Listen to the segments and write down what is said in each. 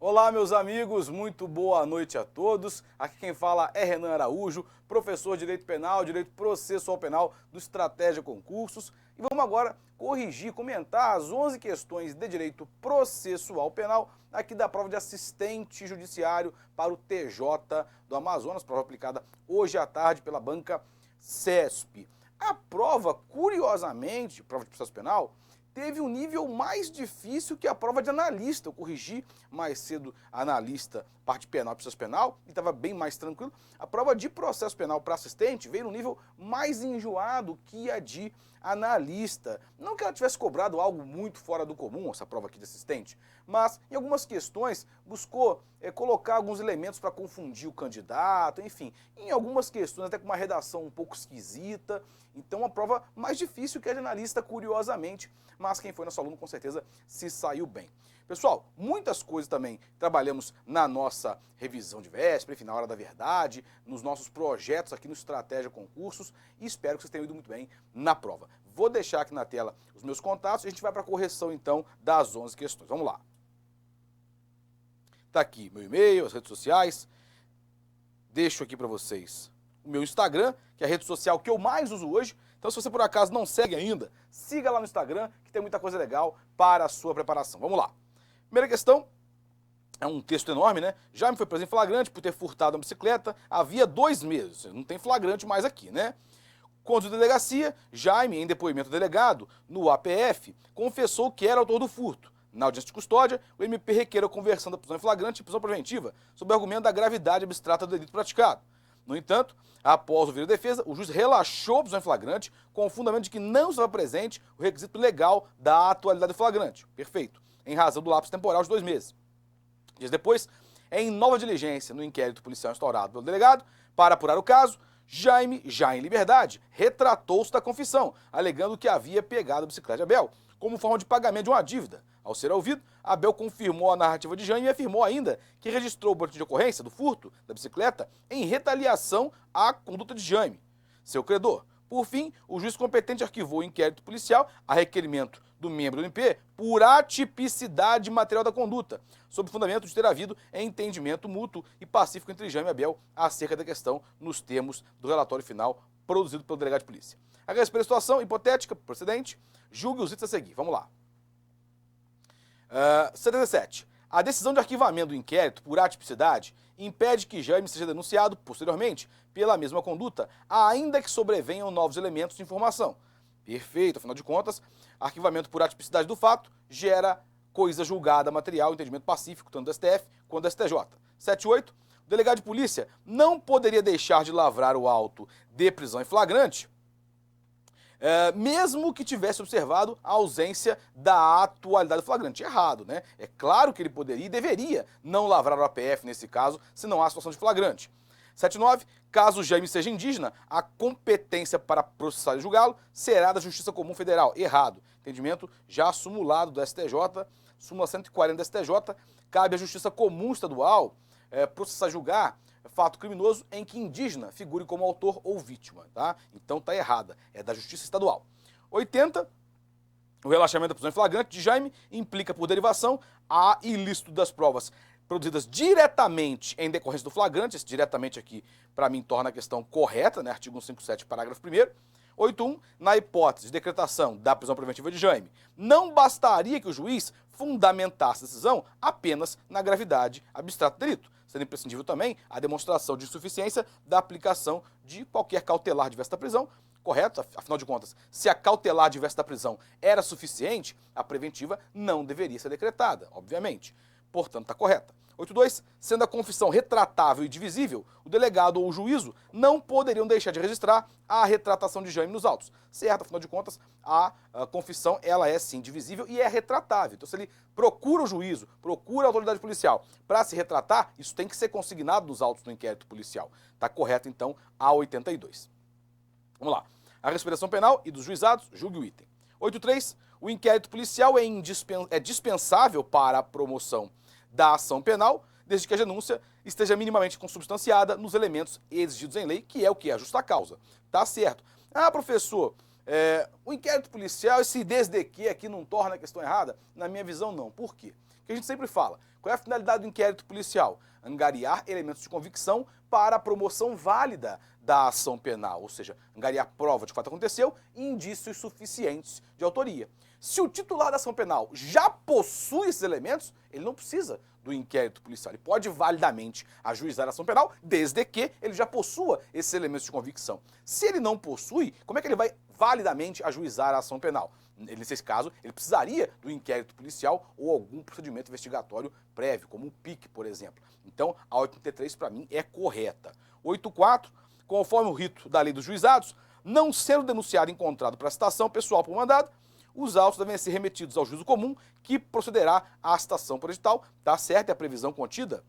Olá, meus amigos, muito boa noite a todos. Aqui quem fala é Renan Araújo, professor de Direito Penal, Direito Processual Penal do Estratégia Concursos. E vamos agora corrigir, comentar as 11 questões de Direito Processual Penal aqui da prova de assistente judiciário para o TJ do Amazonas, prova aplicada hoje à tarde pela banca CESP. A prova, curiosamente, prova de processo penal, teve um nível mais difícil que a prova de analista. Eu corrigi mais cedo a analista, parte penal e processo penal, e estava bem mais tranquilo. A prova de processo penal para assistente veio num nível mais enjoado que a de analista. Não que ela tivesse cobrado algo muito fora do comum, essa prova aqui de assistente, mas em algumas questões buscou colocar alguns elementos para confundir o candidato, enfim, em algumas questões até com uma redação um pouco esquisita. Então uma prova mais difícil que a de analista, curiosamente, mas quem foi nosso aluno com certeza se saiu bem. Pessoal, muitas coisas também trabalhamos na nossa revisão de véspera, enfim, na hora da verdade, nos nossos projetos aqui no Estratégia Concursos, e espero que vocês tenham ido muito bem na prova. Vou deixar aqui na tela os meus contatos e a gente vai para a correção então das 11 questões. Vamos lá. Tá aqui meu e-mail, as redes sociais. Deixo aqui para vocês o meu Instagram, que é a rede social que eu mais uso hoje. Então, se você por acaso não segue ainda, siga lá no Instagram, que tem muita coisa legal para a sua preparação. Vamos lá. Primeira questão, é um texto enorme, né? Jaime foi preso em flagrante por ter furtado uma bicicleta havia 2 meses. Não tem flagrante mais aqui, né? Contra a delegacia, Jaime, em depoimento ao delegado, no APF, confessou que era autor do furto. Na audiência de custódia, o MP requer a conversão da prisão em flagrante e prisão preventiva, sob o argumento da gravidade abstrata do delito praticado. No entanto, após ouvir a defesa, o juiz relaxou a prisão em flagrante com o fundamento de que não estava presente o requisito legal da atualidade do flagrante. Perfeito. Em razão do lapso temporal de 2 meses. Dias depois, em nova diligência no inquérito policial instaurado pelo delegado, para apurar o caso, Jaime, já em liberdade, retratou-se da confissão, alegando que havia pegado a bicicleta de Abel como forma de pagamento de uma dívida. Ao ser ouvido, Abel confirmou a narrativa de Jaime e afirmou ainda que registrou o boletim de ocorrência do furto da bicicleta em retaliação à conduta de Jaime, seu credor. Por fim, o juiz competente arquivou o inquérito policial a requerimento do membro do MP por atipicidade material da conduta, sob o fundamento de ter havido entendimento mútuo e pacífico entre Jaime e Abel acerca da questão nos termos do relatório final produzido pelo delegado de polícia. A respeito da situação hipotética procedente, julgue os itens a seguir. Vamos lá. 77. A decisão de arquivamento do inquérito por atipicidade impede que Jaime seja denunciado posteriormente pela mesma conduta, ainda que sobrevenham novos elementos de informação. Perfeito, afinal de contas, arquivamento por atipicidade do fato gera coisa julgada material, entendimento pacífico, tanto do STF quanto do STJ. 78. O delegado de polícia não poderia deixar de lavrar o auto de prisão em flagrante, mesmo que tivesse observado a ausência da atualidade do flagrante. Errado, né? É claro que ele poderia e deveria não lavrar o APF nesse caso, se não há situação de flagrante. 79. Caso Jaime seja indígena, a competência para processar e julgá-lo será da Justiça Comum Federal. Errado. Entendimento já sumulado do STJ, súmula 140 do STJ, cabe à Justiça Comum Estadual processar e julgar fato criminoso em que indígena figure como autor ou vítima, tá? Então tá errada, é da Justiça Estadual. 80. O relaxamento da prisão em flagrante de Jaime implica, por derivação, a ilícito das provas produzidas diretamente em decorrência do flagrante. Esse diretamente aqui, para mim, torna a questão correta, né? Artigo 157, parágrafo 1º. 81. Na hipótese de decretação da prisão preventiva de Jaime, não bastaria que o juiz fundamentasse a decisão apenas na gravidade abstrata do delito, sendo imprescindível também a demonstração de insuficiência da aplicação de qualquer cautelar diversa da prisão. Correto? Afinal de contas, se a cautelar diversa da prisão era suficiente, a preventiva não deveria ser decretada, obviamente. Portanto, está correta. 82. Sendo a confissão retratável e divisível, o delegado ou o juízo não poderiam deixar de registrar a retratação de Jaime nos autos. Certo? Afinal de contas, a confissão ela é sim divisível e é retratável. Então, se ele procura o juízo, procura a autoridade policial para se retratar, isso tem que ser consignado nos autos do inquérito policial. Está correto, então, a 82. Vamos lá. A respiração penal e dos juizados, julgue o item. 83. O inquérito policial é dispensável para a promoção da ação penal, desde que a denúncia esteja minimamente consubstanciada nos elementos exigidos em lei, que é o que? A justa causa. Tá certo. Ah, professor, O inquérito policial, esse desde que aqui não torna a questão errada? Na minha visão, não. Por quê? Porque a gente sempre fala, qual é a finalidade do inquérito policial? Angariar elementos de convicção para a promoção válida da ação penal, ou seja, angariar prova de que o fato aconteceu e indícios suficientes de autoria. Se o titular da ação penal já possui esses elementos, ele não precisa do inquérito policial. Ele pode validamente ajuizar a ação penal, desde que ele já possua esses elementos de convicção. Se ele não possui, como é que ele vai validamente ajuizar a ação penal? Nesse caso, ele precisaria do inquérito policial ou algum procedimento investigatório prévio, como o PIC, por exemplo. Então, a 83, para mim, é correta. 84, conforme o rito da lei dos juizados, não sendo denunciado encontrado para citação pessoal por mandado, os autos devem ser remetidos ao juízo comum, que procederá à citação por edital. Tá certo? É a previsão contida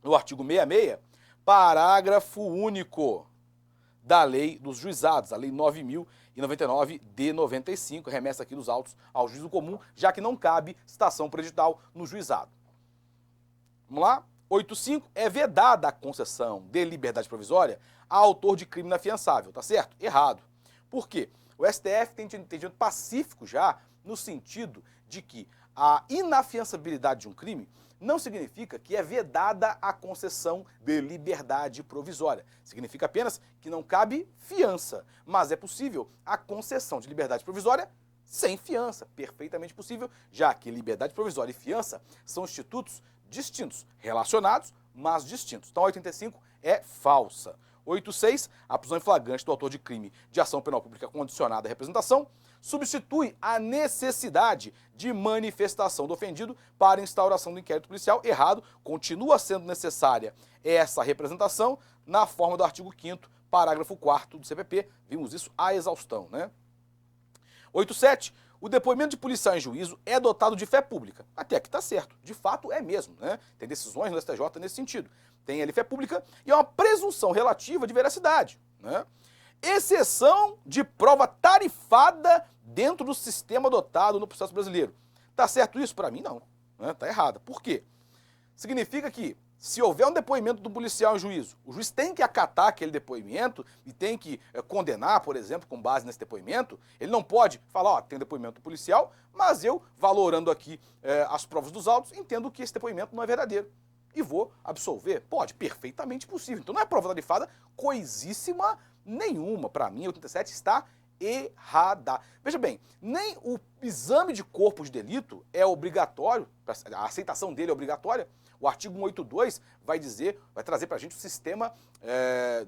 no artigo 66, parágrafo único da lei dos juizados, a lei 9.099 de 95, remessa aqui dos autos ao juízo comum, já que não cabe citação por edital no juizado. Vamos lá? 85, é vedada a concessão de liberdade provisória a autor de crime inafiançável, tá certo? Errado. Por quê? O STF tem entendimento pacífico já no sentido de que a inafiançabilidade de um crime não significa que é vedada a concessão de liberdade provisória. Significa apenas que não cabe fiança, mas é possível a concessão de liberdade provisória sem fiança. Perfeitamente possível, já que liberdade provisória e fiança são institutos distintos, relacionados, mas distintos. Então, a 85 é falsa. 86, a prisão em flagrante do autor de crime de ação penal pública condicionada à representação substitui a necessidade de manifestação do ofendido para instauração do inquérito policial. Errado, continua sendo necessária essa representação na forma do artigo 5º, parágrafo 4º do CPP. Vimos isso à exaustão, né? 87, o depoimento de policial em juízo é dotado de fé pública. Até aqui está certo, de fato é mesmo, né? Tem decisões no STJ nesse sentido. Tem ali fé pública e é uma presunção relativa de veracidade, né? Exceção de prova tarifada dentro do sistema adotado no processo brasileiro. Tá certo isso? Para mim, não. Né? Tá errado. Por quê? Significa que, se houver um depoimento do policial em juízo, o juiz tem que acatar aquele depoimento e tem que condenar, por exemplo, com base nesse depoimento. Ele não pode falar, ó, tem um depoimento do policial, mas eu, valorando aqui as provas dos autos, entendo que esse depoimento não é verdadeiro. E vou absolver? Pode, perfeitamente possível. Então não é prova tarifada coisíssima nenhuma. Para mim, a 87 está errada. Veja bem, nem o exame de corpo de delito é obrigatório, a aceitação dele é obrigatória. O artigo 182 vai trazer para a gente o sistema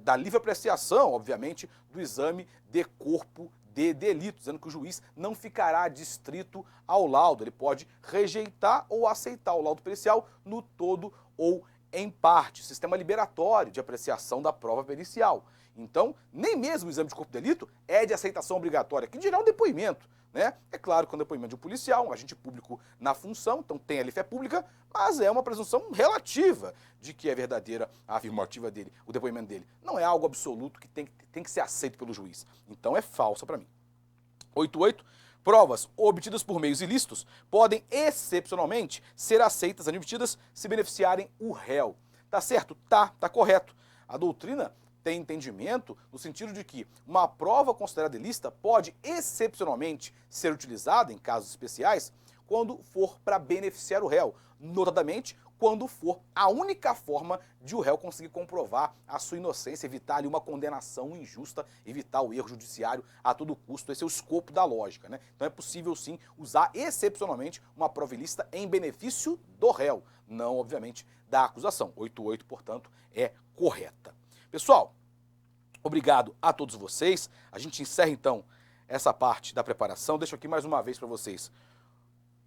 da livre apreciação, obviamente, do exame de corpo de delito, dizendo que o juiz não ficará adstrito ao laudo. Ele pode rejeitar ou aceitar o laudo pericial no todo ou em parte. Sistema liberatório de apreciação da prova pericial. Então, nem mesmo o exame de corpo de delito é de aceitação obrigatória, que dirá um depoimento, né? É claro que é um depoimento de um policial, um agente público na função, então tem ali fé pública, mas é uma presunção relativa de que é verdadeira a afirmativa dele, o depoimento dele. Não é algo absoluto que tem que ser aceito pelo juiz. Então é falsa para mim. 88. Provas obtidas por meios ilícitos podem, excepcionalmente, ser aceitas, admitidas, se beneficiarem o réu. Tá certo? Tá correto. A doutrina tem entendimento no sentido de que uma prova considerada ilícita pode, excepcionalmente, ser utilizada, em casos especiais, quando for para beneficiar o réu, notadamente quando for a única forma de o réu conseguir comprovar a sua inocência, evitar ali uma condenação injusta, evitar o erro judiciário a todo custo. Esse é o escopo da lógica, né? Então é possível sim usar excepcionalmente uma prova ilícita em benefício do réu, não obviamente da acusação. 88, portanto, é correta. Pessoal, obrigado a todos vocês. A gente encerra então essa parte da preparação. Deixo aqui mais uma vez para vocês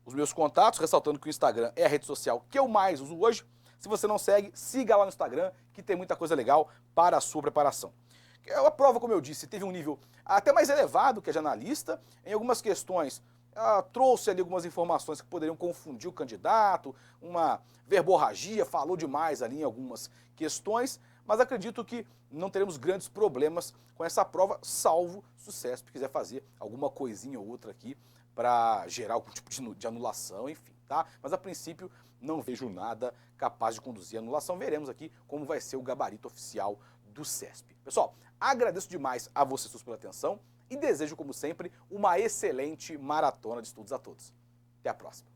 os meus contatos, ressaltando que o Instagram é a rede social que eu mais uso hoje. Se você não segue, siga lá no Instagram, que tem muita coisa legal para a sua preparação. A prova, como eu disse, teve um nível até mais elevado que a de analista. Em algumas questões, trouxe ali algumas informações que poderiam confundir o candidato, uma verborragia, falou demais ali em algumas questões, mas acredito que não teremos grandes problemas com essa prova, salvo se o CESP quiser fazer alguma coisinha ou outra aqui para gerar algum tipo de anulação, enfim, tá? Mas a princípio não vejo nada capaz de conduzir a anulação. Veremos aqui como vai ser o gabarito oficial do CESP. Pessoal, agradeço demais a vocês todos pela atenção e desejo, como sempre, uma excelente maratona de estudos a todos. Até a próxima.